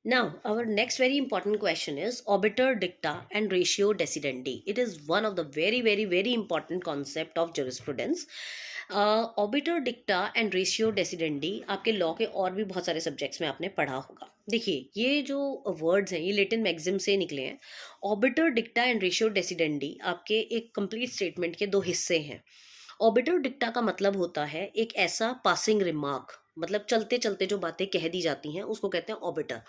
Now, our next very important question is obiter dicta and ratio decidendi. It is one of the very, very, very important concept of jurisprudence. Obiter dicta and ratio decidendi आपके law के और भी बहुत सारे subjects में आपने पढ़ा होगा। देखिए, ये जो वर्ड्स हैं ये लेटिन मैक्सिम से निकले हैं। Obiter dicta and ratio decidendi आपके एक कंप्लीट स्टेटमेंट के दो हिस्से हैं। ऑबिटर डिक्टा का मतलब होता है एक ऐसा पासिंग रिमार्क, मतलब चलते चलते जो बातें कह दी जाती हैं उसको कहते हैं ऑबिटर।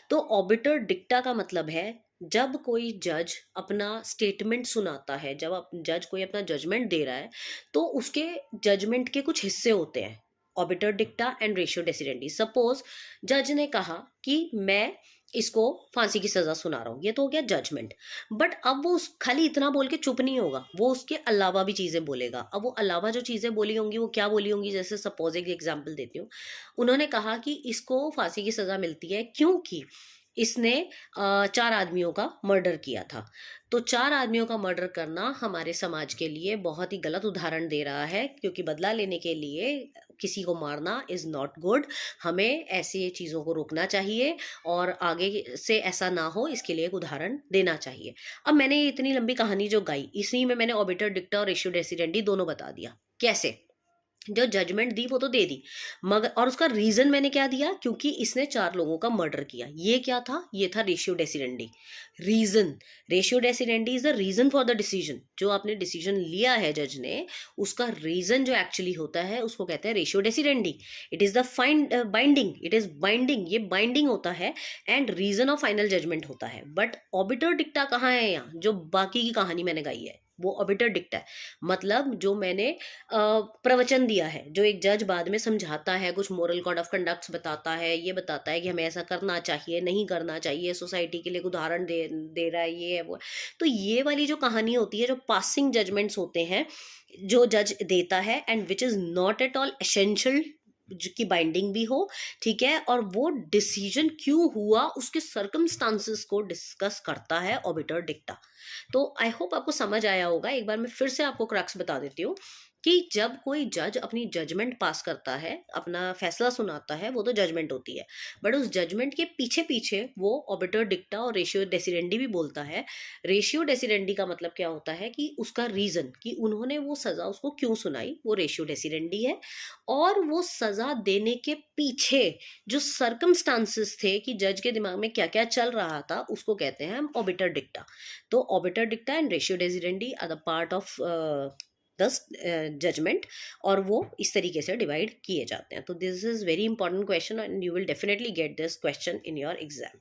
तो ऑबिटर डिक्टा का मतलब है जब कोई जज अपना स्टेटमेंट सुनाता है, जब जज कोई अपना जजमेंट दे रहा है, तो उसके जजमेंट के कुछ हिस्से होते हैं। Obiter dicta and ratio decidendi. Suppose जज ने कहा कि मैं इसको फांसी की सजा सुना रहा हूँ, ये तो हो गया जजमेंट। बट अब वो खाली इतना बोल के चुप नहीं होगा, वो उसके अलावा भी चीजें बोलेगा। अब वो अलावा जो चीजें बोली होंगी वो क्या बोली होंगी, जैसे सपोज एक एग्जांपल देती हूँ। उन्होंने कहा कि इसको फांसी की सजा मिलती है क्योंकि इसने 4 आदमियों का मर्डर किया था। तो 4 आदमियों का मर्डर करना हमारे समाज के लिए बहुत ही गलत उदाहरण दे रहा है, क्योंकि बदला लेने के लिए किसी को मारना इज नॉट गुड। हमें ऐसी चीज़ों को रोकना चाहिए और आगे से ऐसा ना हो, इसके लिए एक उदाहरण देना चाहिए। अब मैंने ये इतनी लंबी कहानी जो गाई, इसी में मैंने ऑबिटर डिक्टा और रेशियो डेसिडेंडी दोनों बता दिया। कैसे? जो जजमेंट दी वो तो दे दी, मगर और उसका रीजन मैंने क्या दिया, क्योंकि इसने 4 लोगों का मर्डर किया। ये क्या था? ये था ratio decidendi. Reason, ratio decidendi is the reason for the decision. जो आपने डिसीजन लिया है जज ने, उसका रीजन जो एक्चुअली होता है उसको कहते हैं ratio decidendi. It is the find binding, it is binding, ये बाइंडिंग होता है and reason of final judgement होता है। बट ऑबिटर डिक्टा कहाँ है? यहाँ जो बाकी की कहानी मैंने गाई है वो ऑबिटर डिक्टा है। मतलब जो मैंने प्रवचन दिया है, जो एक जज बाद में समझाता है, कुछ मोरल कोड ऑफ कंडक्ट्स बताता है, ये बताता है कि हमें ऐसा करना चाहिए, नहीं करना चाहिए, सोसाइटी के लिए उदाहरण दे रहा है, ये है वो है। तो ये वाली जो कहानी होती है, जो पासिंग जजमेंट्स होते हैं जो जज देता है, and which is not at all essential की बाइंडिंग भी हो, ठीक है, और वो डिसीजन क्यों हुआ उसके सर्कमस्टांसेस को डिस्कस करता है ऑबिटर डिक्टा। तो आई होप आपको समझ आया होगा। एक बार मैं फिर से आपको क्रक्स बता देती हूँ कि जब कोई जज अपनी जजमेंट पास करता है, अपना फैसला सुनाता है, वो तो जजमेंट होती है। बट उस जजमेंट के पीछे पीछे वो ऑबिटर डिक्टा और रेशियो डेसिडेंडी भी बोलता है। रेशियो डेसिडेंडी का मतलब क्या होता है कि उसका रीजन, कि उन्होंने वो सजा उसको क्यों सुनाई, वो रेशियो डेसिडेंडी है। और वो सजा देने के पीछे जो सर्कमस्टांसेस थे कि जज के दिमाग में क्या क्या चल रहा था, उसको कहते हैं हम ऑबिटर डिक्टा। तो obiter dicta and ratio decidendi are the part of this judgement, और वो इस तरीके से डिवाइड किए जाते हैं। तो this is very important question and you will definitely get this question in your exam.